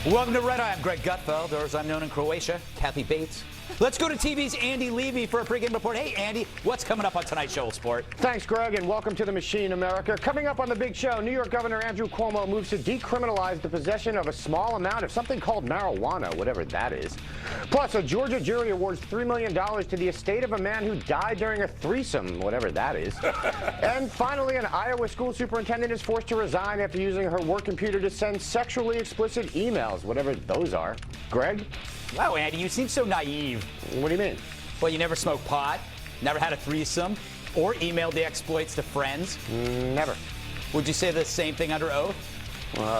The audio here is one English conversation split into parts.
Welcome to Red Eye. I'm Greg Gutfeld, or as I'm known in Croatia, Kathy Bates. Let's go to TV's Andy Levy for a pregame report. Hey, Andy, what's coming up on tonight's show, Sport? Thanks, Greg, and welcome to the Machine, America. Coming up on the big show, New York Governor Andrew Cuomo moves to decriminalize the possession of a small amount of something called marijuana, whatever that is. Plus, a Georgia jury awards $3 million to the estate of a man who died during a threesome, whatever that is. And finally, an Iowa school superintendent is forced to resign after using her work computer to send sexually explicit emails, whatever those are. Greg? Wow, Andy, you seem so naive. What do you mean? Well, you never smoked pot, never had a threesome, or emailed the exploits to friends? Never. Would you say the same thing under oath?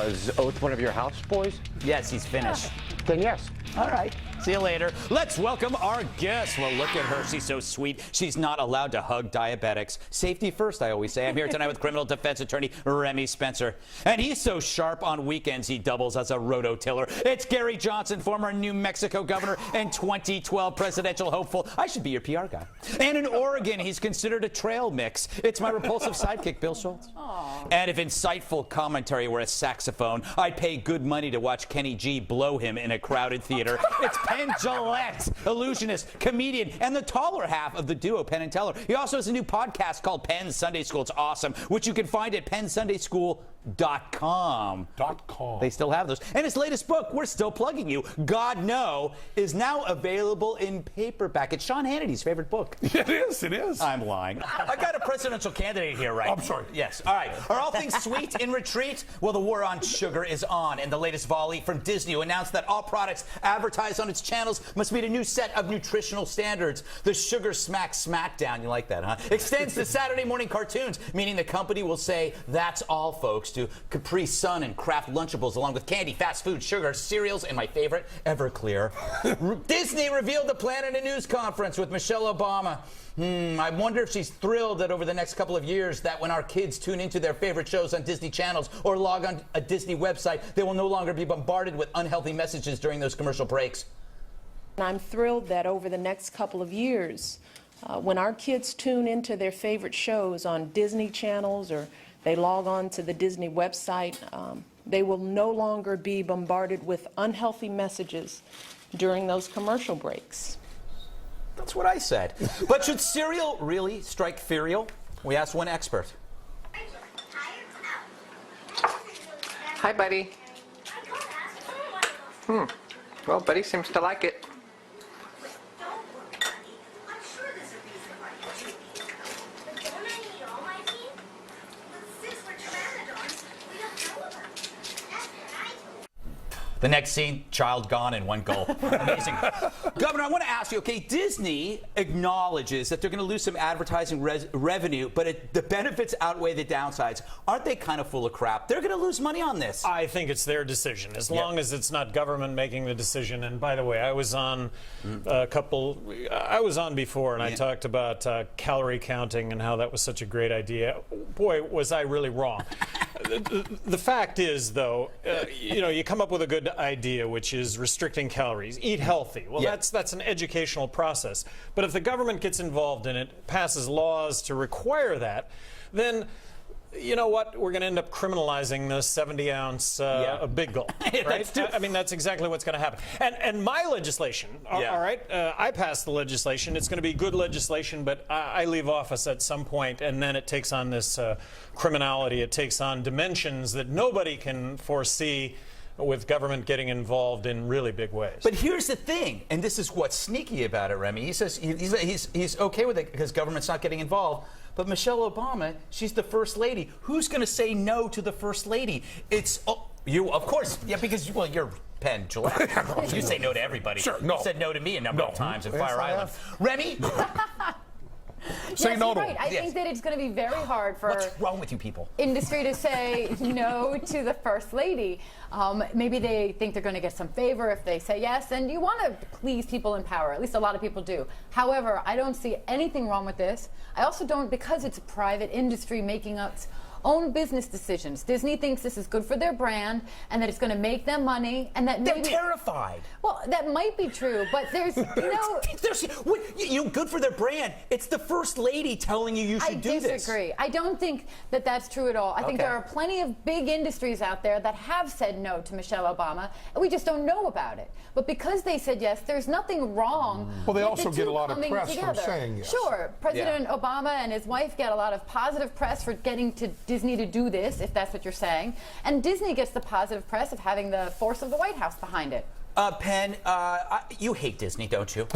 Is Oath one of your houseboys? Yes, he's Finnish. Then yes. All right. See you later. Let's welcome our guest. Well, look at her. She's so sweet. She's not allowed to hug diabetics. Safety first, I always say. I'm here tonight with criminal defense attorney Remi Spencer. And he's so sharp on weekends he doubles as a rototiller. It's Gary Johnson, former New Mexico governor and 2012 presidential hopeful. I should be your PR guy. And in Oregon, he's considered a trail mix. It's my repulsive sidekick, Bill Schultz. Aww. And if insightful commentary were a saxophone, I'd pay good money to watch Kenny G blow him in a crowded theater. It's Penn Jillette, illusionist, comedian, and the taller half of the duo Penn and Teller. He also has a new podcast called Penn Sunday School. It's awesome, which you can find at PennSundaySchool.com. They still have those. And his latest book, we're still plugging you, God No, is now available in paperback. It's Sean Hannity's favorite book. It is, it is. I'm lying. I got a presidential candidate here, right? I'm sorry. Yes. All right. Are all things sweet in retreat? Well, the war on sugar is on, and the latest volley from Disney announced that all products advertised on its channels must meet a new set of nutritional standards. The Sugar Smack Smackdown, you like that, huh? Extends to Saturday morning cartoons, meaning the company will say, that's all, folks, to Capri Sun and Kraft Lunchables, along with candy, fast food, sugar, cereals, and my favorite, Everclear. Disney revealed the plan in a news conference with Michelle Obama. I wonder if she's thrilled that over the next couple of years that when our kids tune into their favorite shows on Disney channels or log on a Disney website, they will no longer be bombarded with unhealthy messages during those commercial breaks. I'm thrilled that over the next couple of years, when our kids tune into their favorite shows on Disney channels or they log on to the Disney website, they will no longer be bombarded with unhealthy messages during those commercial breaks. That's what I said. But should cereal really strike ferial? We asked one expert. Hi, buddy. Well, Buddy seems to like it. The next scene, child gone and one goal. Amazing. Governor, I want to ask you, okay, Disney acknowledges that they're going to lose some advertising revenue, but the benefits outweigh the downsides. Aren't they kind of full of crap? They're going to lose money on this. I think it's their decision, as long as it's not government making the decision. And by the way, I was on before, and I talked about calorie counting and how that was such a great idea. Boy, was I really wrong. The fact is, though, you come up with a good idea, which is restricting calories, eat healthy. Well, that's an educational process. But if the government gets involved in it, passes laws to require that, then you know what? We're going to end up criminalizing the 70-ounce Big Gulp, right? I mean, that's exactly what's going to happen. And my legislation, all right, I passed the legislation. It's going to be good legislation, but I leave office at some point, and then it takes on this criminality. It takes on dimensions that nobody can foresee, with government getting involved in really big ways. But here's the thing, and this is what's sneaky about it, Remi. He says he's okay with it because government's not getting involved. But Michelle Obama, she's the first lady. Who's going to say no to the first lady? It's you, of course. Yeah, because you're Penn Jillette. You say no to everybody. Sure, no. You said no to me a number of times at Fire Island. Remi. Say no to right. I think that it's going to be very hard for What's wrong with you people? Industry to say no to the first lady. Maybe they think they're going to get some favor if they say yes, and you want to please people in power. At least a lot of people do. However, I don't see anything wrong with this. I also don't, because it's a private industry making us own business decisions. Disney thinks this is good for their brand and that it's going to make them money, and that They're maybe terrified. Well, that might be true, but there's good for their brand. It's the first lady telling you should do this. I disagree. I don't think that that's true at all. I think there are plenty of big industries out there that have said no to Michelle Obama, and we just don't know about it. But because they said yes, there's nothing wrong. Well, they with also the get two a lot of coming press together. from saying yes. Sure, President Obama and his wife get a lot of positive press for getting to Disney to do this, if that's what you're saying, and Disney gets the positive press of having the force of the White House behind it. Penn, you hate Disney, don't you?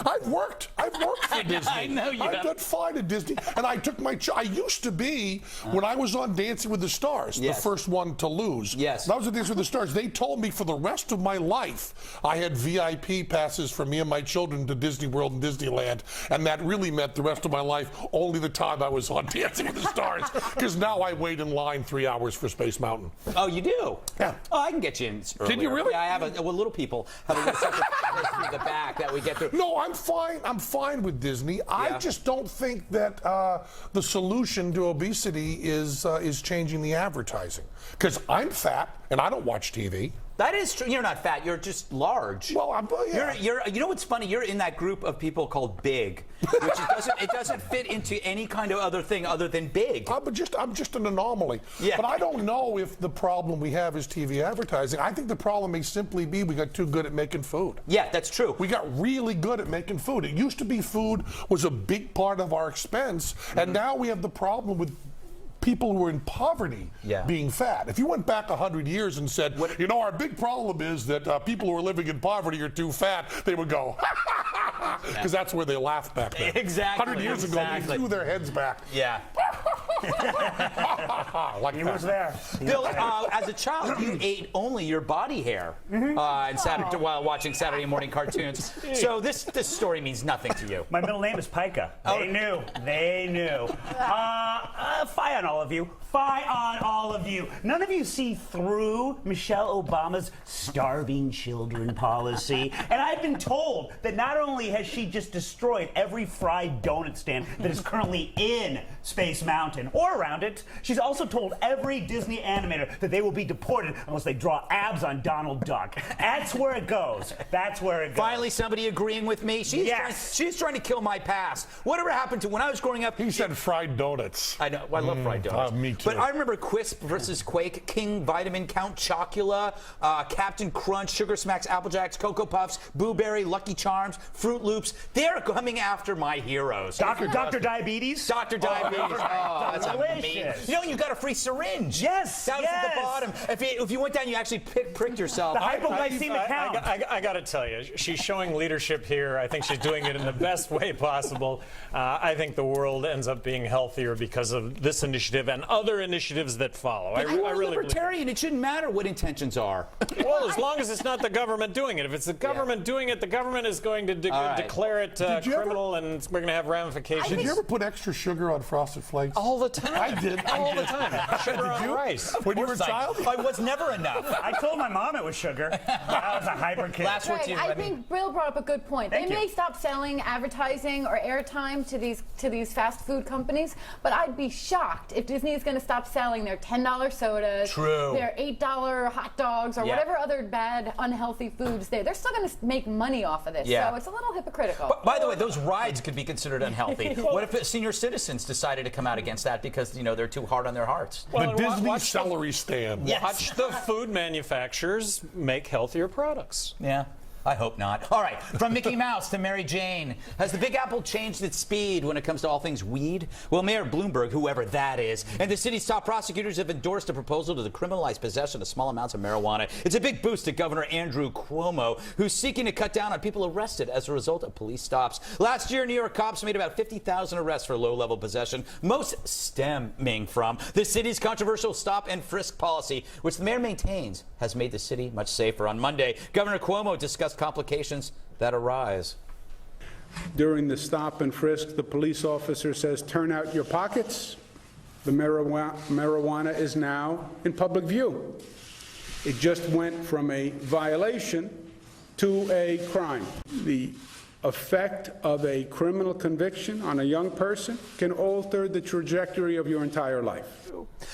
I've worked for Disney. I know you I've have. done fine at Disney, and I took my. I used to be when I was on Dancing with the Stars, the first one to lose. Yes. When I was on Dancing with the Stars. They told me for the rest of my life I had VIP passes for me and my children to Disney World and Disneyland, and that really meant the rest of my life only the time I was on Dancing with the Stars. Because now I wait in line 3 hours for Space Mountain. Oh, you do? Yeah. Oh, I can get you in earlier. Can you really? Yeah, I have little people have a little separate place through the back that we get through. No, I'm fine. I'm fine with Disney. I just don't think that the solution to obesity is changing the advertising. Because I'm fat and I don't watch TV. That is true. You're not fat. You're just large. Well, You're. You know what's funny? You're in that group of people called big, which it doesn't fit into any kind of other thing other than big. I'm just an anomaly. Yeah. But I don't know if the problem we have is TV advertising. I think the problem may simply be we got too good at making food. Yeah, that's true. We got really good at making food. It used to be food was a big part of our expense, and now we have the problem with people who are in poverty being fat. If you went back 100 years and said, you know, our big problem is that people who are living in poverty are too fat, they would go, because that's where they laughed back then. Exactly. 100 years ago, they threw their heads back. Yeah. Like he was there. Bill, as a child, you ate only your body hair while watching Saturday morning cartoons. So this story means nothing to you. My middle name is Pica. They knew. They knew. Fie on all of you. Fie on all of you. None of you see through Michelle Obama's starving children policy. And I've been told that not only has she just destroyed every fried donut stand that is currently in Space Mountain or around it, she's also told every Disney animator that they will be deported unless they draw abs on Donald Duck. That's where it goes. That's where it goes. Finally, somebody agreeing with me. She's trying to kill my past. Whatever happened to when I was growing up? He said fried donuts. I know. I love fried donuts. Me too. But I remember Quisp versus Quake, King Vitamin, Count Chocula, Captain Crunch, Sugar Smacks, Apple Jacks, Cocoa Puffs, Boo Berry, Lucky Charms, Fruit Loops. They're coming after my heroes. Dr. Diabetes? Dr. Diabetes. Oh, that's amazing. You know, you got a free syringe. Yes. Down at the bottom. If you went down, you actually pricked yourself. The hypoglycemic count. I got to tell you, she's showing leadership here. I think she's doing it in the best way possible. I think the world ends up being healthier because of this initiative and other initiatives that follow. I I'm a really libertarian. It shouldn't matter what intentions are. Well, as long as it's not the government doing it. If it's the government doing it, the government is going to declare it criminal, and we're going to have ramifications. Did you ever put extra sugar on Frosted Flakes? All the time. I did. All the time. Sugar on rice. When you were a child? I was never enough. I told my mom it was sugar. I was a hyper kid. Last word to you, I Remi. think Bill brought up a good point. They may stop selling advertising or airtime to these fast food companies, but I'd be shocked if Disney is going to stop selling their $10 sodas, their $8 hot dogs, or whatever other bad, unhealthy foods they're still going to make money off of this. So it's a little hypocritical. By the way, those rides could be considered unhealthy. What if senior citizens decided to come out against that because they're too hard on their hearts? The Disney celery stand. Watch the food manufacturers make healthier products. Yeah. I hope not. All right, from Mickey Mouse to Mary Jane. Has the Big Apple changed its speed when it comes to all things weed? Well, Mayor Bloomberg, whoever that is, and the city's top prosecutors have endorsed a proposal to decriminalize possession of small amounts of marijuana. It's a big boost to Governor Andrew Cuomo, who's seeking to cut down on people arrested as a result of police stops. Last year, New York cops made about 50,000 arrests for low-level possession, most stemming from the city's controversial stop and frisk policy, which the mayor maintains has made the city much safer. On Monday, Governor Cuomo discussed complications that arise. During the stop and frisk, the police officer says, "Turn out your pockets." The marijuana is now in public view. It just went from a violation to a crime. The effect of a criminal conviction on a young person can alter the trajectory of your entire life.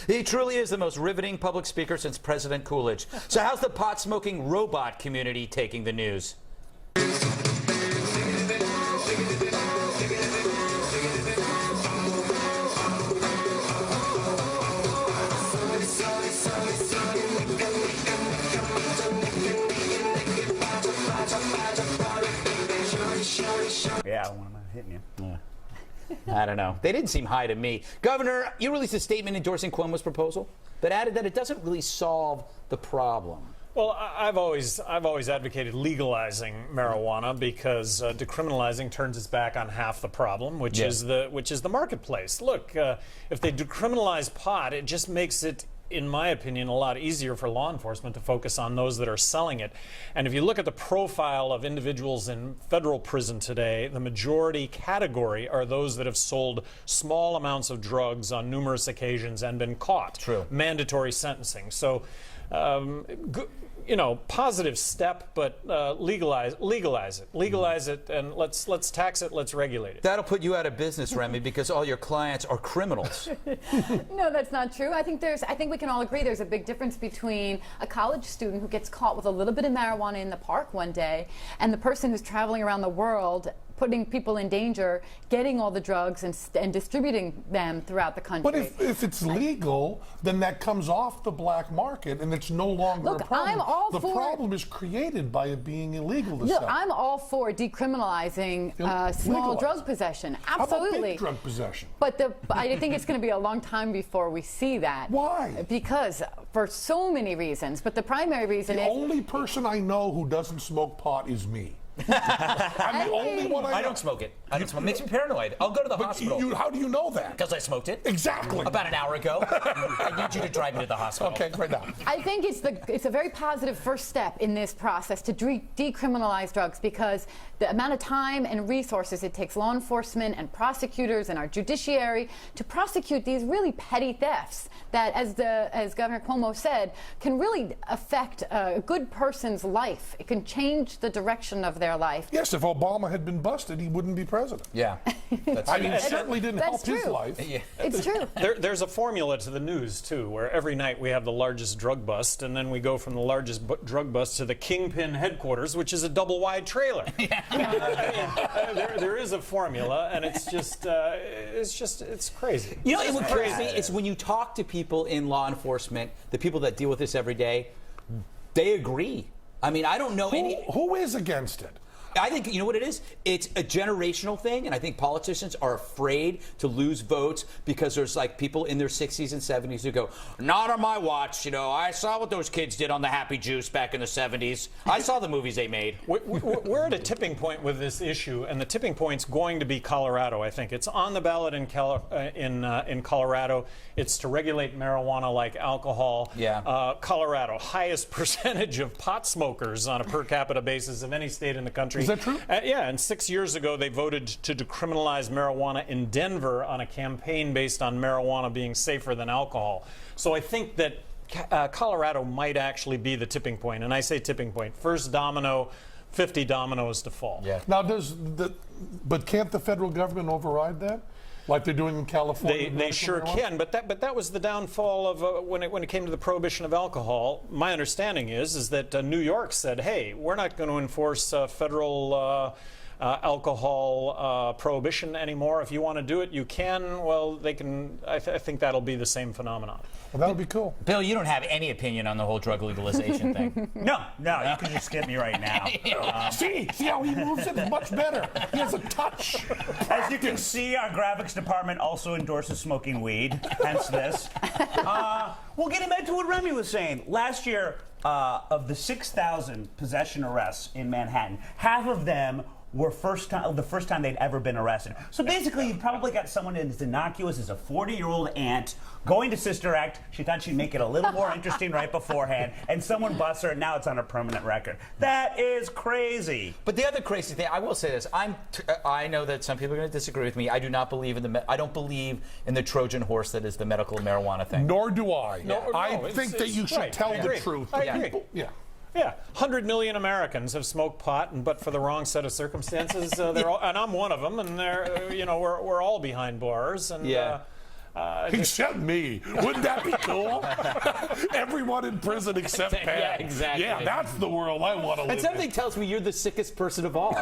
He truly is the most riveting public speaker since President Coolidge. So how's the pot-smoking robot community taking the news? Yeah, when I'm hitting you. Yeah. I don't know. They didn't seem high to me. Governor, you released a statement endorsing Cuomo's proposal, but added that it doesn't really solve the problem. Well, I've always advocated legalizing marijuana because decriminalizing turns its back on half the problem, which is the marketplace. Look, if they decriminalize pot, it just makes it, in my opinion, a lot easier for law enforcement to focus on those that are selling it. And if you look at the profile of individuals in federal prison today, the majority category are those that have sold small amounts of drugs on numerous occasions and been caught. True. Mandatory sentencing. So, you know, positive step, but legalize it, and let's tax it, let's regulate it. That'll put you out of business, Remi, because all your clients are criminals. No, that's not true. I think we can all agree there's a big difference between a college student who gets caught with a little bit of marijuana in the park one day and the person who's traveling around the world putting people in danger, getting all the drugs and distributing them throughout the country. But if it's legal, then that comes off the black market and it's no longer a problem. I'm all the for problem is created by it being illegal to Look, sell. I'm all for decriminalizing small drug possession. Absolutely. How about big drug possession? But I think it's going to be a long time before we see that. Why? Because for so many reasons. But the primary reason is... The only person I know who doesn't smoke pot is me. I'm the only one I know. I don't smoke it. I don't smoke. It makes me paranoid. I'll go to the hospital. How do you know that? Because I smoked it. Exactly. About an hour ago. I need you to drive me to the hospital. Okay, right now. I think it's a very positive first step in this process to decriminalize drugs, because the amount of time and resources it takes law enforcement and prosecutors and our judiciary to prosecute these really petty thefts that, as Governor Cuomo said, can really affect a good person's life. It can change the direction of their life. Yes, if Obama had been busted, he wouldn't be president. Yeah. I mean, it certainly didn't help his life. Yeah. It's true. There's a formula to the news, too, where every night we have the largest drug bust, and then we go from the largest drug bust to the Kingpin headquarters, which is a double-wide trailer. There is a formula, and it's crazy. You know, what's crazy is when you talk to people in law enforcement, the people that deal with this every day, they agree. I mean, I don't know who is against it. I think, you know what it is? It's a generational thing, and I think politicians are afraid to lose votes because there's like people in their 60s and 70s who go, not on my watch, you know, I saw what those kids did on the Happy Juice back in the 70s. I saw the movies they made. We're at a tipping point with this issue, and the tipping point's going to be Colorado, I think. It's on the ballot in Colorado. It's to regulate marijuana like alcohol. Yeah. Colorado, highest percentage of pot smokers on a per capita basis of any state in the country. Is that true? Yeah, and 6 years ago they voted to decriminalize marijuana in Denver on a campaign based on marijuana being safer than alcohol. So I think that Colorado might actually be the tipping point, and I say tipping point. First domino, 50 dominoes to fall. Yeah. Now, but can't the federal government override that? Like they're doing in California? They sure can, but that was the downfall of when it came to the prohibition of alcohol. My understanding is that New York said, hey, we're not going to enforce federal alcohol prohibition anymore. If you want to do it, you can. Well, they can. I think that'll be the same phenomenon. Well, that'll be cool. Bill, you don't have any opinion on the whole drug legalization thing. No, you can just skip me right now. See how he moves it? Much better. He has a touch. As you can see, our graphics department also endorses smoking weed, hence this. Well, getting back to what Remi was saying, last year, of the 6,000 possession arrests in Manhattan, half of them were the first time they'd ever been arrested. So basically, you probably got someone as innocuous as a 40-year-old aunt going to Sister Act. She thought she'd make it a little more interesting right beforehand, and someone busts her, and now it's on a permanent record. That is crazy. But the other crazy thing, I will say this: I know that some people are going to disagree with me. I do not believe I don't believe in the Trojan horse that is the medical marijuana thing. Nor do I. No, I think that you should tell the truth. I agree. Yeah. Yeah, 100 million Americans have smoked pot, but for the wrong set of circumstances, they're all, and I'm one of them. And they're, we're all behind bars. And except me. Wouldn't that be cool? Everyone in prison except Penn. Yeah, exactly. Yeah, that's the world I want to live in. And something tells me you're the sickest person of all.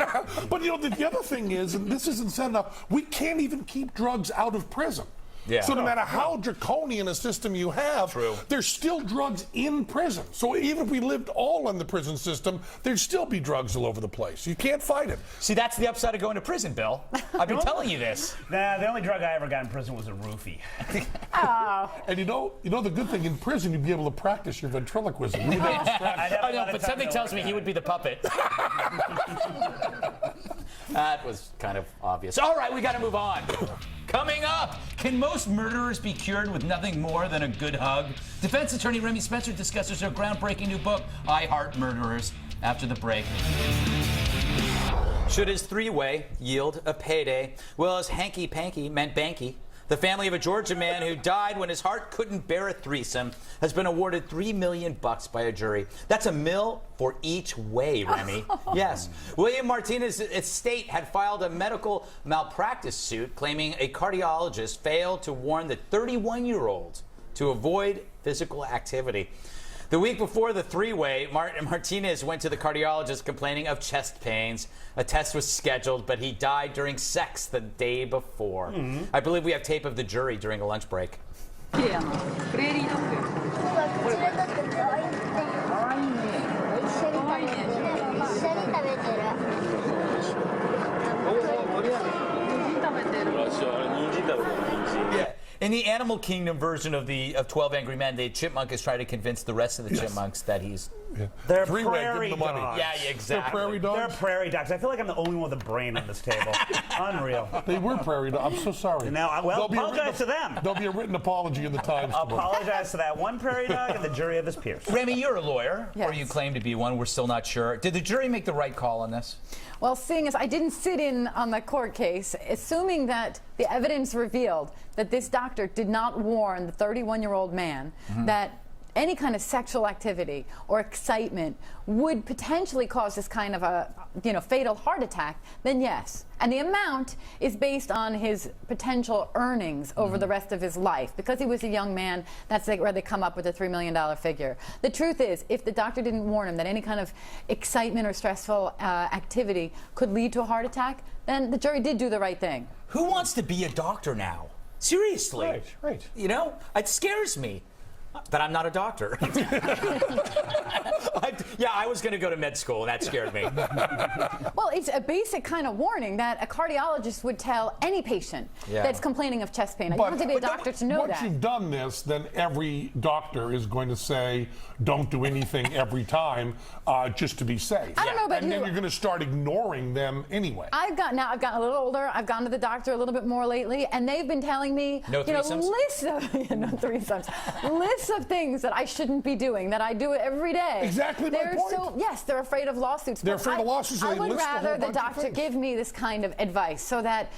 But the other thing is, and this isn't said enough, we can't even keep drugs out of prison. Yeah. So no matter how draconian a system you have, there's still drugs in prison. So even if we lived all in the prison system, there'd still be drugs all over the place. You can't fight it. See, that's the upside of going to prison, Bill. I've been telling you this. Nah, the only drug I ever got in prison was a roofie. And you know the good thing, in prison you'd be able to practice your ventriloquism. You would have to practice. I know, but something tells me he would be the puppet. That was kind of obvious. All right, we got to move on. Coming up, can most murderers be cured with nothing more than a good hug? Defense attorney Remi Spencer discusses her groundbreaking new book, I Heart Murderers, after the break. Should his three-way yield a payday? Well, his hanky-panky meant banky. The family of a Georgia man who died when his heart couldn't bear a threesome has been awarded $3 million by a jury. That's $1 million for each way, Remi. Yes. William Martinez's estate had filed a medical malpractice suit claiming a cardiologist failed to warn the 31-year-old to avoid physical activity. The week before the three-way, Martinez went to the cardiologist complaining of chest pains. A test was scheduled, but he died during sex the day before. I believe we have tape of the jury during a lunch break. Yeah. In the Animal Kingdom version of 12 Angry Men, the chipmunk is trying to convince the rest of the chipmunks that he's... They're Three-way, give prairie them the money. dogs. Yeah, exactly. They're prairie dogs? They're prairie dogs. I feel like I'm the only one with a brain on this table. Unreal. They were prairie dogs. I'm so sorry. Now, well, apologize to them. There'll be a written apology in the Times tomorrow. Apologize to that one prairie dog and the jury of his peers. Remi, you're a lawyer, or Yes. you claim to be one. We're still not sure. Did the jury make the right call on this? Well, seeing as I didn't sit in on the court case, assuming that the evidence revealed that this doctor did not warn the 31-year-old man that any kind of sexual activity or excitement would potentially cause this kind of a fatal heart attack, then yes. And the amount is based on his potential earnings over the rest of his life. Because he was a young man, that's where they come up with the $3 million figure. The truth is, if the doctor didn't warn him that any kind of excitement or stressful activity could lead to a heart attack, then the jury did do the right thing. Who wants to be a doctor now? Seriously. Right. You know, it scares me. But I'm not a doctor. I was going to go to med school, and that scared me. Well, it's a basic kind of warning that a cardiologist would tell any patient that's complaining of chest pain. You don't have to be a doctor to know that. Once you've done this, then every doctor is going to say, don't do anything every time just to be safe. I don't know about and then you're going to start ignoring them anyway. I've gotten a little older. I've gone to the doctor a little bit more lately, and they've been telling me, No threesomes? lists of no threesomes, lists of things that I shouldn't be doing, that I do it every day. Exactly my point. Yes, they're afraid of lawsuits. They're but afraid of lawsuits, so I they would list a whole rather the bunch of doctor things. give me this kind of advice so that,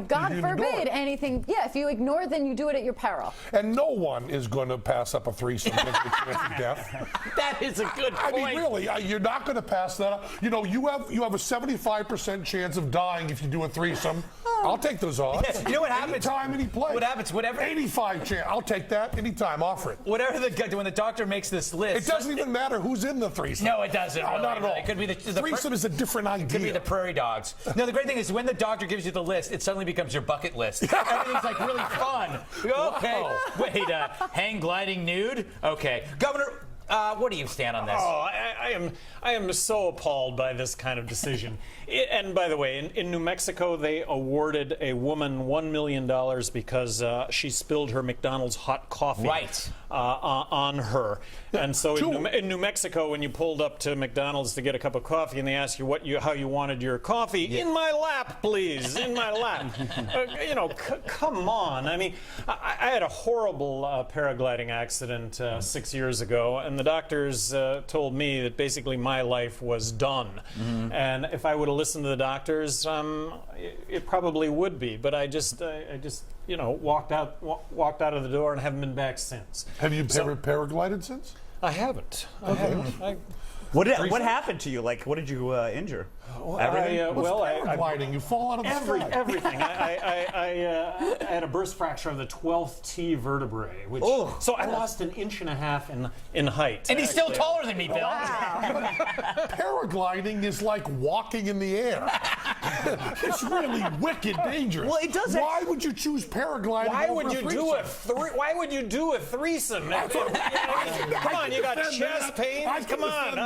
God You ignore forbid it. anything. Yeah, if you ignore it, then you do it at your peril. And no one is going to pass up a threesome with a chance of death. That is a good point. I mean, really, you're not going to pass that up. You have a 75% chance of dying if you do a threesome. I'll take those odds. You know what happens? Anytime, any place. What happens? Whatever. 85 chance. I'll take that anytime. Offer it. Whatever when the doctor makes this list. It doesn't even matter who's in the threesome. No, it doesn't. No, really. not at all. It could be the threesome is a different idea. It could be the prairie dogs. No, the great thing is when the doctor gives you the list, it suddenly becomes your bucket list. Everything's like really fun. Okay. Wow. Wait, hang gliding nude? Okay. Governor, what do you stand on this? Oh, I am so appalled by this kind of decision. And by the way, in New Mexico, they awarded a woman $1 million because she spilled her McDonald's hot coffee on her. And so in New Mexico, when you pulled up to McDonald's to get a cup of coffee and they asked you how you wanted your coffee, in my lap, please, in my lap. Come on. I mean, I had a horrible paragliding accident 6 years ago, and the doctors told me that basically my life was done. And if I would have listened to the doctors, it probably would be. But I just walked out of the door and haven't been back since. Have you ever paraglided since? I haven't. I haven't. What happened to you? Like, what did you injure? Everything? Paragliding. You fall out of the sky. Everything. I had a burst fracture of the 12th T vertebrae, which so I lost 1.5 inches in height. And he's still taller than me, Bill. Wow. Paragliding is like walking in the air. It's really wicked dangerous. Well, it doesn't. Why would you choose paragliding? Why over would you do Why would you do a threesome? Come on, you got chest pain. Come on,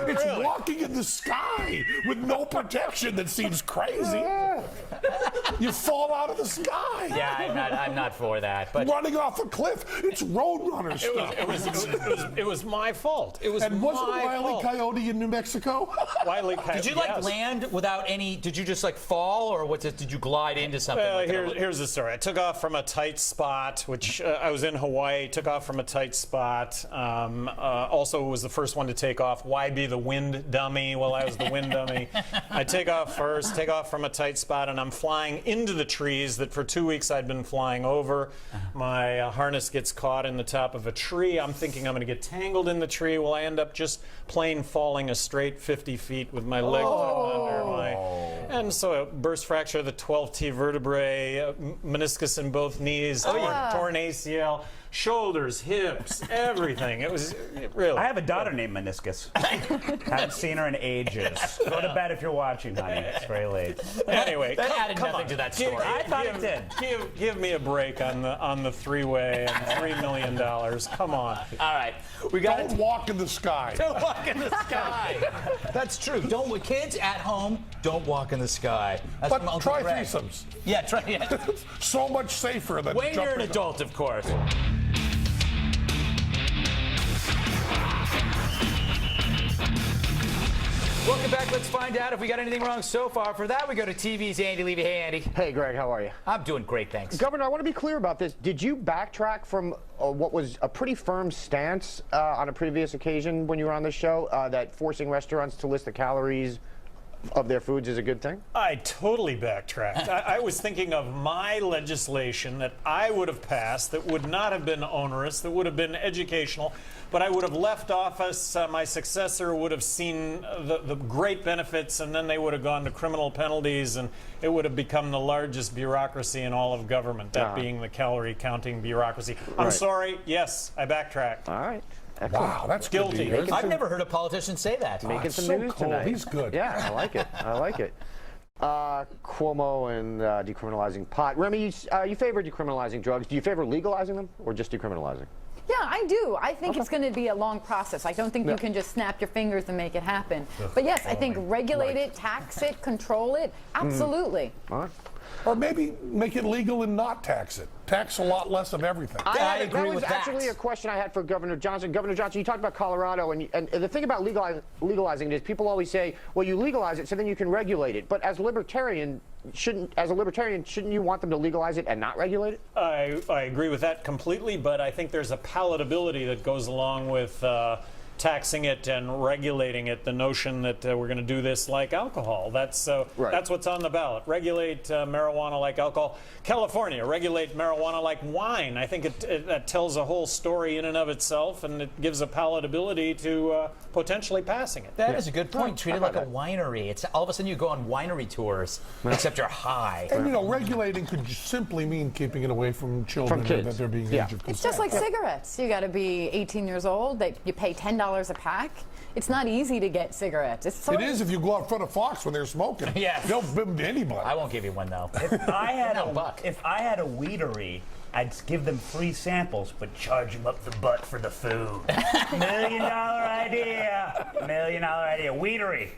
it's walking in the sky with no protection. That seems crazy. You fall out of the sky. Yeah, I'm not for that. But running off a cliff, it's Roadrunner stuff. It was my fault. It was and wasn't my Wile E. fault. Coyote in New Mexico? Wile E. Coyote. Did you land without any? Did you just like fall, or did you glide into something? Here's the story. I took off from a tight spot, which I was in Hawaii. Took off from a tight spot. Also was the first one to take off. Why be the wind dummy? Well, I was the wind dummy. I take off first. Take off from a tight spot, and I'm flying into the trees that for 2 weeks I'd been flying over. My harness gets caught in the top of a tree. I'm thinking I'm going to get tangled in the tree. Well, I end up just plain falling a straight 50 feet with my leg under my. And so a burst fracture of the 12th T vertebrae, meniscus in both knees, torn ACL, shoulders, hips, everything. It was really. I have a daughter named Meniscus. Haven't seen her in ages. Go to bed if you're watching, honey. It's very late. Anyway, that added nothing to that story. I thought it did. Give me a break on the three-way and $3 million. Come on. All right, we got. Don't walk in the sky. Don't walk in the sky. That's true. Don't kids at home. Don't walk in the sky. That's But from Uncle try Greg. threesomes. Yeah, try. Yeah. So much safer than When you're an jumping adult, of course. Welcome back. Let's find out if we got anything wrong so far. For that, we go to TV's Andy Levy. Hey, Andy. Hey, Greg, how are you? I'm doing great, thanks. Governor, I want to be clear about this. Did you backtrack from what was a pretty firm stance on a previous occasion when you were on this show, that forcing restaurants to list the calories of their foods is a good thing? I totally backtracked. I was thinking of my legislation that I would have passed that would not have been onerous, that would have been educational, but I would have left office. My successor would have seen the great benefits, and then they would have gone to criminal penalties, and it would have become the largest bureaucracy in all of government, that being the calorie counting bureaucracy. I'm sorry. Yes, I backtracked. All right. Excellent. Wow, that's guilty. I've never heard a politician say that. Making some so news cool. tonight. He's good. Yeah, I like it. I like it. Cuomo and decriminalizing pot. Remi, you favor decriminalizing drugs. Do you favor legalizing them or just decriminalizing? Yeah, I do. I think it's going to be a long process. I don't think you can just snap your fingers and make it happen. But yes, I think regulate it, tax it, control it. Absolutely. All right. Or maybe make it legal and not tax it. Tax a lot less of everything. I agree that was with that. actually a question I had for Governor Johnson. Governor Johnson, you talked about Colorado, and the thing about legalizing it is people always say, well, you legalize it so then you can regulate it. But as a libertarian, shouldn't you want them to legalize it and not regulate it? I agree with that completely, but I think there's a palatability that goes along with taxing it and regulating it. The notion that we're going to do this like alcohol. That's what's on the ballot. Regulate marijuana like alcohol. California, regulate marijuana like wine. I think that tells a whole story in and of itself, and it gives a palatability to potentially passing it. That is a good point. Treat it like a winery. It's all of a sudden you go on winery tours, except you're high. And regulating could simply mean keeping it away from children that they're being age of consent. It's just like cigarettes. You got to be 18 years old. You pay $10 a pack. It's not easy to get cigarettes. It is if you go out in front of Fox when they're smoking. Yes. They'll bim to anybody. I won't give you one though. If I had a weedery, I'd give them free samples, but charge them up the butt for the food. $1 million idea. $1 million idea. Weedery.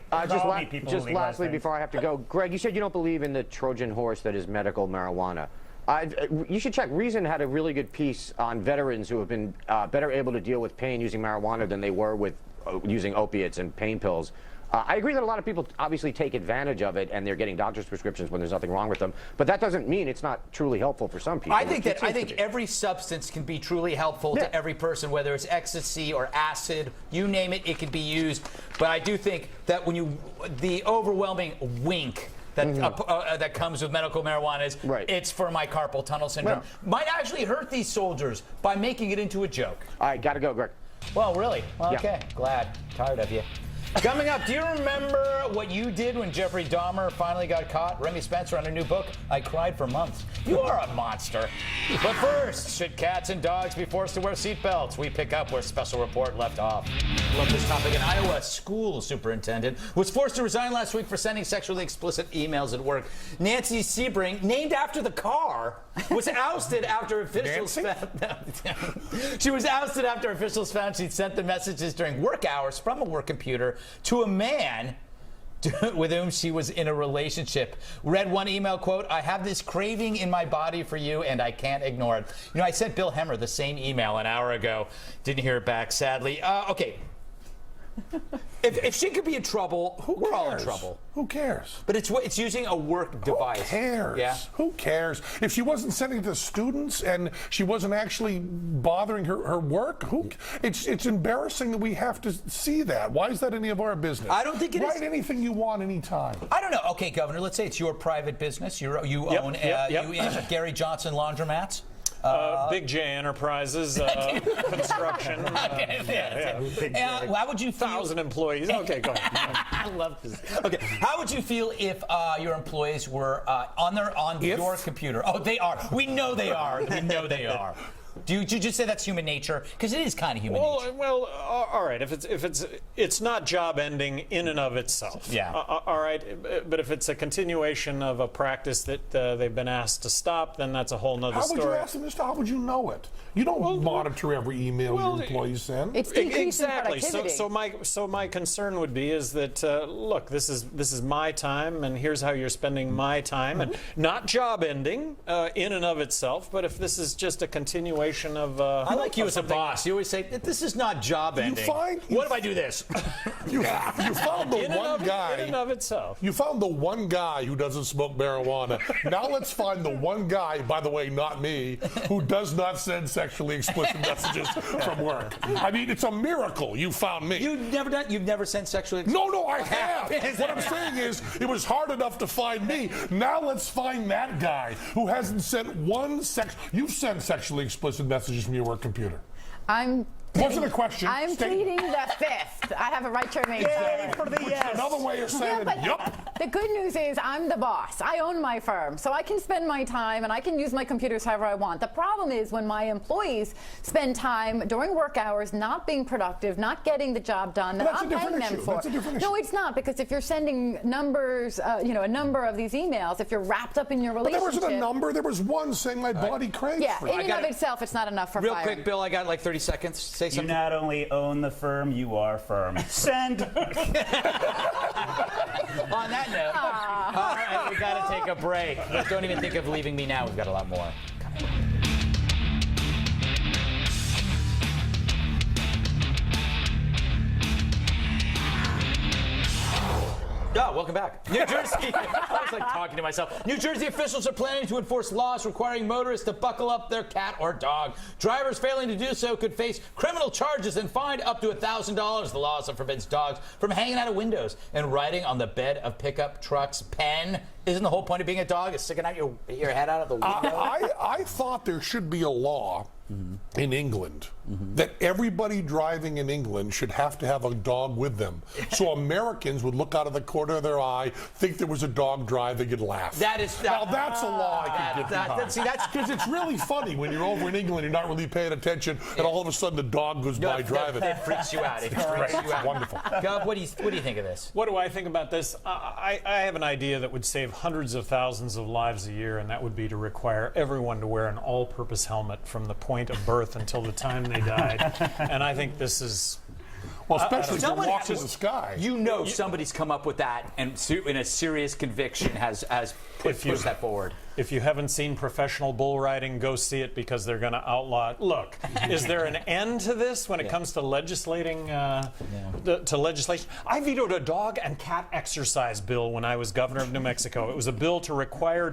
Just lastly, before I have to go, Greg, you said you don't believe in the Trojan horse that is medical marijuana. You should check. Reason had a really good piece on veterans who have been better able to deal with pain using marijuana than they were with using opiates and pain pills. I agree that a lot of people obviously take advantage of it and they're getting doctor's prescriptions when there's nothing wrong with them, but that doesn't mean it's not truly helpful for some people. I think every substance can be truly helpful to every person, whether it's ecstasy or acid, you name it, it can be used. But I do think that the overwhelming wink that comes with medical marijuana is it's for my carpal tunnel syndrome. Might actually hurt these soldiers by making it into a joke. All right, gotta go, Greg. Well, really? Well, Yeah. okay. Glad. Tired of you. Coming up, do you remember what you did when Jeffrey Dahmer finally got caught? Remi Spencer on her new book, I Cried for Months. You are a monster. But first, should cats and dogs be forced to wear seatbelts? We pick up where Special Report left off. Love this topic. An Iowa school superintendent was forced to resign last week for sending sexually explicit emails at work. Nancy Sebring, named after the car, was ousted after officials She was ousted after officials found she'd sent the messages during work hours from a work computer to a man with whom she was in a relationship. Read one email, quote, I have this craving in my body for you and I can't ignore it. You know, I sent Bill Hemmer the same email an hour ago. Didn't hear it back, sadly. Okay. If she could be in trouble, we're all in trouble. Who cares? But it's using a work device. Who cares? Yeah. Who cares? If she wasn't sending it to students and she wasn't actually bothering her work, it's embarrassing that we have to see that. Why is that any of our business? I don't think it is. Write anything you want anytime. I don't know. Okay, Governor, let's say it's your private business. You own Gary Johnson Laundromats. Big J Enterprises, construction. How would you feel? 1,000 employees. Okay, go ahead. I love this. Okay, how would you feel if your employees were on your computer? Oh, they are. We know they are. We know they are. Do you just say that's human nature? Because it is kind of human nature. Well, all right. If it's not job ending in and of itself. Yeah. All right. But if it's a continuation of a practice that they've been asked to stop, then that's a whole nother story. How would you ask them to stop? How would you know it? You don't monitor every email your employees send. It's decreasing exactly. productivity. So my concern would be is that look, this is my time, and here's how you're spending my time, and not job ending in and of itself. But if this is just a continuation of I like you as a boss. You always say, this is not job ending. What if I do this? You found the one guy. In and of itself. You found the one guy who doesn't smoke marijuana. Now let's find the one guy, by the way, not me, who does not send sexually explicit messages from work. I mean, it's a miracle you found me. You've never sent sexually explicit? No, I have. What I'm saying is, it was hard enough to find me. Now let's find that guy who hasn't sent one You've sent sexually explicit messages from your work computer. Wasn't a question. I'm pleading the fifth. I have a right to remain silent. For the yes. Another way of saying The good news is I'm the boss. I own my firm, so I can spend my time and I can use my computers however I want. The problem is when my employees spend time during work hours not being productive, not getting the job done that I'm paying them for. That's a different issue. No, it's not, because if you're sending numbers, a number of these emails, if you're wrapped up in your relationship. But there wasn't a number. There was one saying my body craves. Yeah, in and of itself, it's not enough for Real firing. quick, Bill, I got like 30 seconds. Say something. You not only own the firm, you are firm. Send. On that note, all right, we got to take a break. But don't even think of leaving me now. We've got a lot more coming. Oh, welcome back. New Jersey. I was like talking to myself. New Jersey officials are planning to enforce laws requiring motorists to buckle up their cat or dog. Drivers failing to do so could face criminal charges and fined up to $1,000. The law also forbids dogs from hanging out of windows and riding on the bed of pickup trucks. Penn, isn't the whole point of being a dog is sticking out your head out of the window? I thought there should be a law in England that everybody driving in England should have to have a dog with them. So Americans would look out of the corner of their eye, think there was a dog driving, and laugh. Now that's a law I could get behind. See, that's because it's really funny when you're over in England, you're not really paying attention, and all of a sudden the dog goes by driving. That freaks you out. It freaks you out. Wonderful. Gov, what do you think of this? What do I think about this? I have an idea that would save hundreds of thousands of lives a year, and that would be to require everyone to wear an all-purpose helmet from the point of birth until the time they died. And I think this is... Well, especially if you walk in the sky. You know somebody's come up with that and in a serious conviction has pushed that forward. If you haven't seen professional bull riding, go see it because they're going to outlaw it. Look, is there an end to this when it comes to legislating, to legislation? I vetoed a dog and cat exercise bill when I was governor of New Mexico. It was a bill to require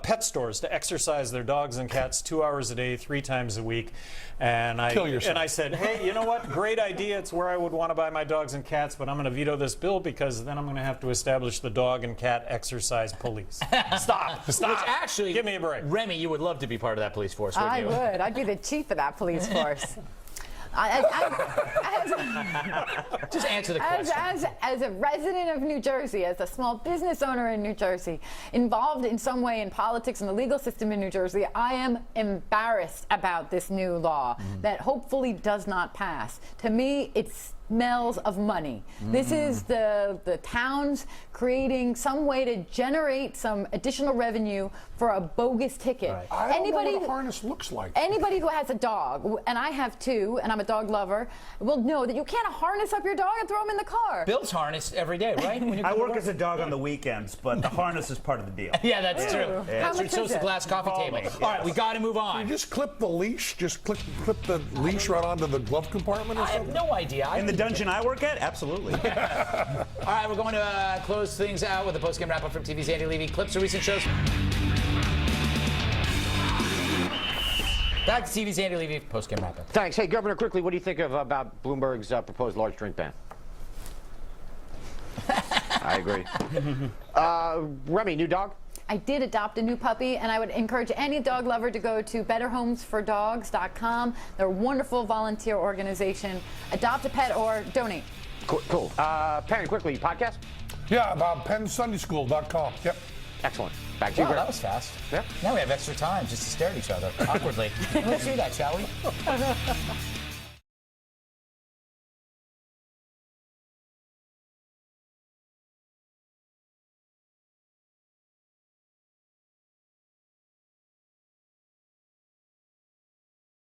pet stores to exercise their dogs and cats 2 hours a day, 3 times a week. And I said, hey, you know what? Great idea. It's where I would want to buy my dogs and cats, but I'm going to veto this bill because then I'm going to have to establish the dog and cat exercise police. Stop. Which actually, give me a break. Remi, you would love to be part of that police force, wouldn't you? I would. I'd be the chief of that police force. Just answer the question. As a resident of New Jersey, as a small business owner in New Jersey, involved in some way in politics and the legal system in New Jersey, I am embarrassed about this new law that hopefully does not pass. To me, it smells of money. This is the towns creating some way to generate some additional revenue for a bogus ticket. Right. I don't know what a harness looks like. Anybody who has a dog, and I have two, and I'm a dog lover, will know that you can't harness up your dog and throw him in the car. Bill's harnessed every day, right? When you I work as a dog on the weekends, but the harness is part of the deal. Yeah, that's true. Yeah. How much So is it's the it? glass coffee table. Yes. All right, we got to move on. You just clip the leash, just clip the leash right onto the glove compartment or I have something? no idea. In the dungeon I work at? Absolutely. All right, we're going to close things out with a post-game wrap-up from TV's Andy Levy. Clips of recent shows. Back to TV's Andy Levy, post-game wrap-up. Thanks. Hey, Governor, quickly, what do you think about Bloomberg's proposed large drink ban? I agree. Remy, new dog? I did adopt a new puppy, and I would encourage any dog lover to go to betterhomesfordogs.com. They're a wonderful volunteer organization. Adopt a pet or donate. Cool. Penn, quickly, podcast? Yeah, about PennSundaySchool.com. Yep. Excellent. Back to you, Wow, Greg. that was fast. Yeah. Now we have extra time just to stare at each other awkwardly. Let's do that, shall we?